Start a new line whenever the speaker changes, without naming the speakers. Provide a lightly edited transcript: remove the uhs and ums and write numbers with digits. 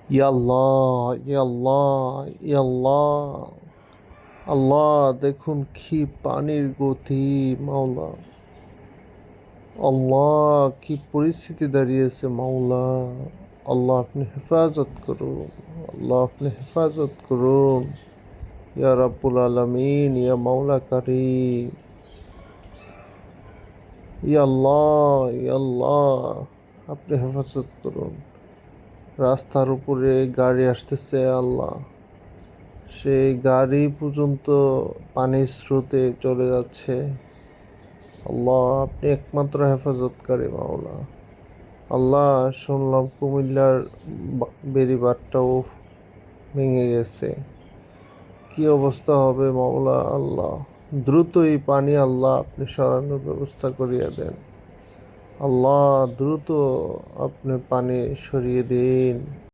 ইয়াল্লাহ, ইয়াল্লাহ, ইয়াল্লাহ। আল্লাহ, দেখুন কি পানির গতি। মাওলা, আল্লাহ, কি পরিস্থিতি দাঁড়িয়েছে। মাওলা, আল্লাহ, আপনি হেফাজত করুন। আল্লাহ, আপনি হেফাজত করুন। ইয়া রাব্বুল আলামিন, ইয়া মাওলা কারীম। ইয়া আল্লাহ, ইয়া আল্লাহ, আপনি হেফাজত করুন। রাস্তার উপরে গাড়ি আসতেছে আল্লাহ, সেই গাড়ি পর্যন্ত পানির স্রোতে চলে যাচ্ছে। আল্লাহ, আপনি একমাত্র হেফাজতকারী। মাওলা, আল্লাহ, শুনলাম কুমিল্লার বেড়িবাঁধটাও ভেঙে গেছে। কি অবস্থা হবে মাওলা? আল্লাহ, দ্রুত এই পানি আল্লাহ আপনি সরানোর ব্যবস্থা করিয়া দেন। আল্লাহ, দ্রুত আপনি পানি সরিয়ে দিন।